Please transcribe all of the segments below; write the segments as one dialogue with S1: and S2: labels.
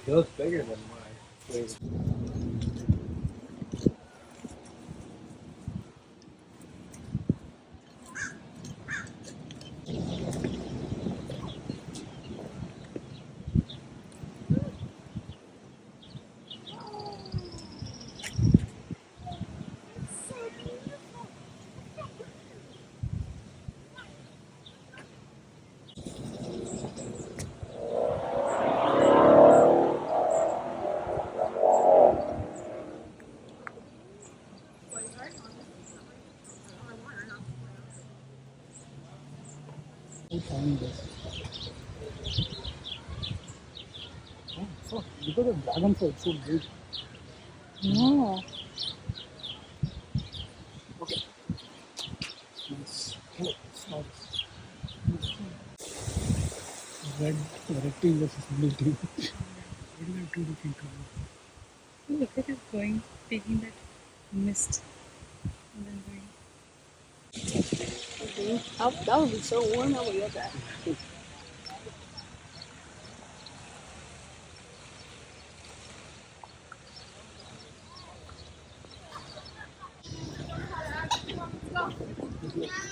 S1: Feels bigger than mine.
S2: Oh, because the dragons are so big.
S3: No.
S2: Okay. Nice. Oh, it's nice. Red team versus blue team. What do I do to think of?
S3: Look at it going, taking that mist and then going.
S4: That would be so warm. I would love that.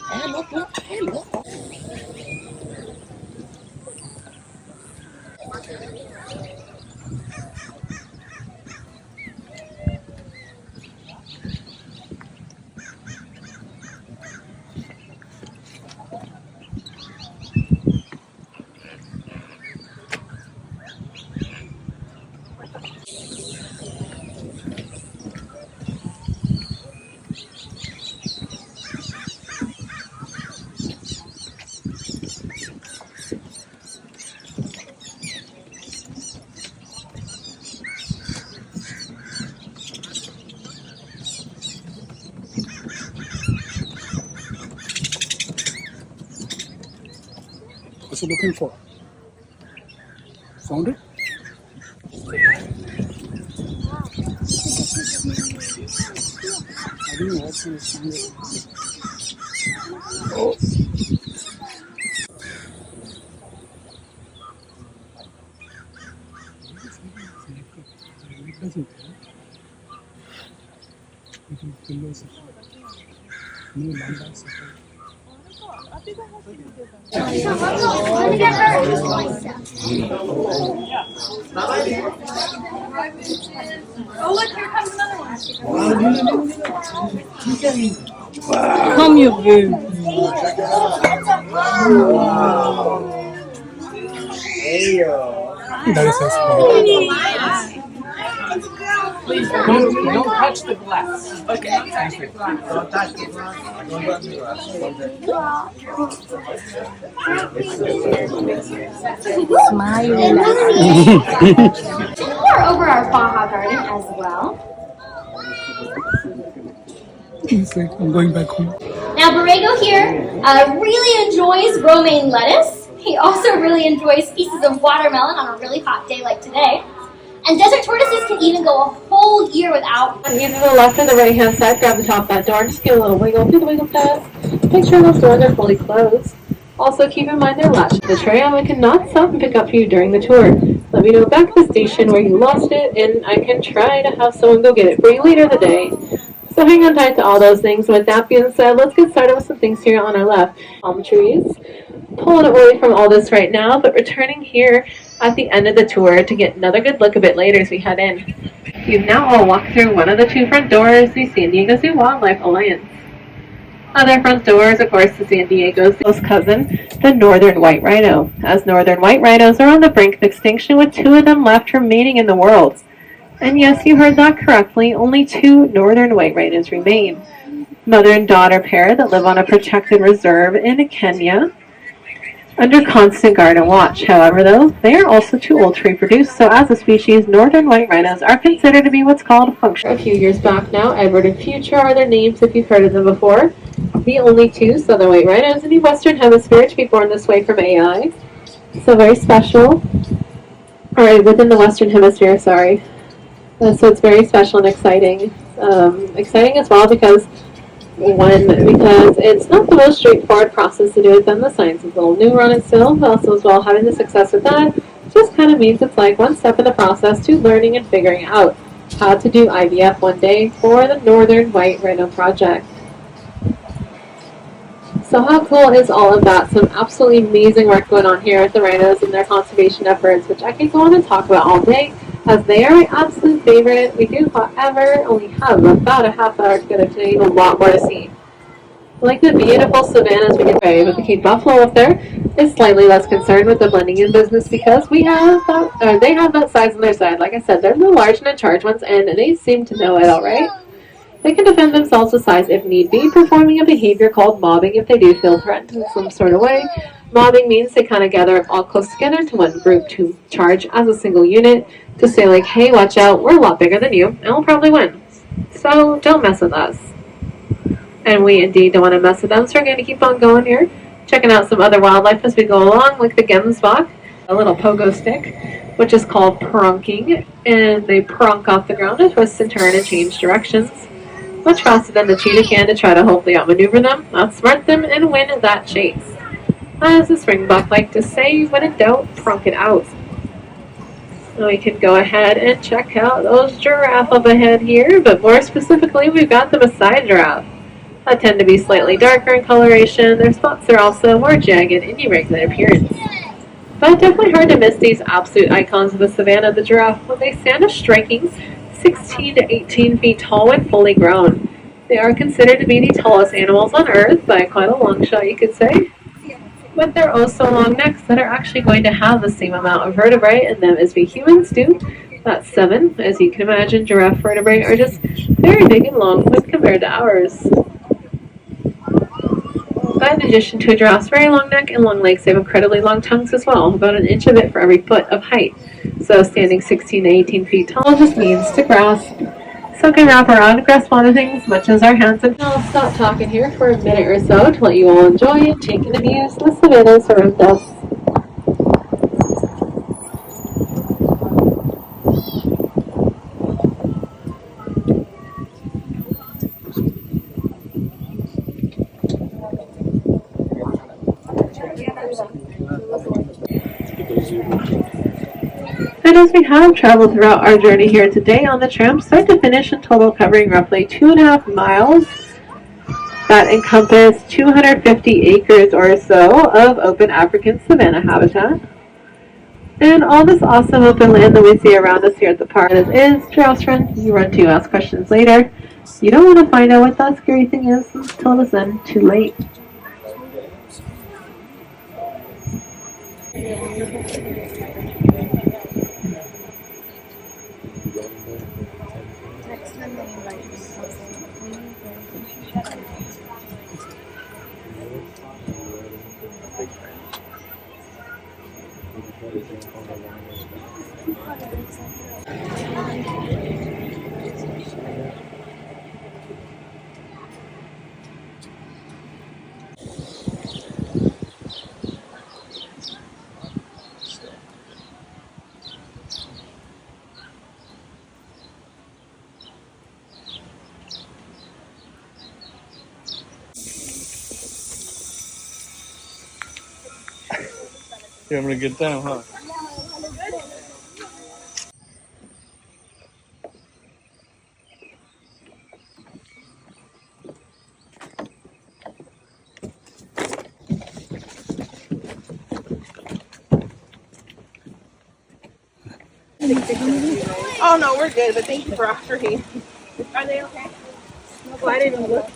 S2: Hey, look. Hey, look. What's he looking for? Found it? I don't know what's in it. Oh. It doesn't tell. You can fill those no lambas.
S4: Oh, look, here comes another one.
S3: Come here, babe.
S2: That is nice.
S1: Please don't touch the glass. Okay. Don't touch the glass.
S3: Smile.
S4: We're over our Baja garden as well.
S2: He's like, I'm going back home.
S4: Now, Borrego here really enjoys romaine lettuce. He also really enjoys pieces of watermelon on a really hot day like today. And desert tortoises can even go a whole year without.
S5: Either the left or the right hand side, grab the top of that door and just give a little wiggle through the wiggle path. Make sure those doors are fully closed. Also keep in mind they're latched to the tray and we cannot stop and pick up for you during the tour. Let me know back at the station where you lost it and I can try to have someone go get it for you later in the day. So hang on tight to all those things. With that being said, let's get started with some things here on our left. Palm trees. Pulling away from all this right now, but returning here at the end of the tour to get another good look a bit later as we head in. You've now all walked through one of the two front doors, the San Diego Zoo Wildlife Alliance. Other front doors, of course, the San Diego's close cousin, the northern white rhino, as northern white rhinos are on the brink of extinction with 2 of them left remaining in the world. And yes, you heard that correctly, only 2 northern white rhinos remain. Mother and daughter pair that live on a protected reserve in Kenya, under constant guard and watch. However, though, they are also too old to reproduce, so as a species, northern white rhinos are considered to be what's called functional. A few years back now, Edward and Future are their names if you've heard of them before. The only 2 southern white rhinos in the Western Hemisphere to be born this way from AI. So very special. Alright, within the Western Hemisphere, sorry. So it's very special and exciting. Exciting as well because it's not the most straightforward process to do it. Then the science is a little newer on it still, but also as well having the success with that just kind of means it's like one step in the process to learning and figuring out how to do IVF one day for the Northern White Rhino Project. So how cool is all of that? Some absolutely amazing work going on here with the rhinos and their conservation efforts, which I could go on and talk about all day, as they are my absolute favorite. We do, however, only have about a half hour to go today, a lot more to see. Like the beautiful savannas we get by with the Cape Buffalo up there is slightly less concerned with the blending in business because we have that, or they have that size on their side. Like I said, they're the large and in charge ones, and they seem to know it all right. They can defend themselves with size if need be, performing a behavior called mobbing if they do feel threatened in some sort of way. Mobbing means they kind of gather up all close together into one group to charge as a single unit to say like, hey, watch out, we're a lot bigger than you, and we'll probably win. So don't mess with us. And we indeed don't want to mess with them, so we're going to keep on going here, checking out some other wildlife as we go along, like the gemsbok, a little pogo stick, which is called prunking, and they prunk off the ground and twist and turn and change directions much faster than the cheetah can to try to hopefully outmaneuver them, outsmart them, and win that chase. As the springbok like to say, when in doubt, prunk it out. Now we can go ahead and check out those giraffe up ahead here, but more specifically, we've got the Maasai giraffe. That tend to be slightly darker in coloration. Their spots are also more jagged and irregular in appearance. But definitely hard to miss these absolute icons of the savanna, the giraffe, when they stand a striking 16 to 18 feet tall when fully grown. They are considered to be the tallest animals on Earth by quite a long shot, you could say. But they're also long necks that are actually going to have the same amount of vertebrae in them as we humans do. That's 7. As you can imagine, giraffe vertebrae are just very big and long when compared to ours. But in addition to a giraffe's very long neck and long legs, they have incredibly long tongues as well, about an inch of it for every foot of height. So standing 16 to 18 feet tall just means to grasp. So can wrap around, grasp onto things much as our hands and I'll stop talking here for a minute or so to let you all enjoy and take in the views the savannas around us. And as we have traveled throughout our journey here today on the tramp, start to finish in total covering roughly 2.5 miles that encompass 250 acres or so of open African savanna habitat. And all this awesome open land that we see around us here at the park is Giraffe's Friend. You run to ask questions later. You don't want to find out what that scary thing is until it's then too late.
S2: You're having a good time, huh?
S6: Oh no, we're good, but thank you for offering. Are they okay? Well, I didn't look.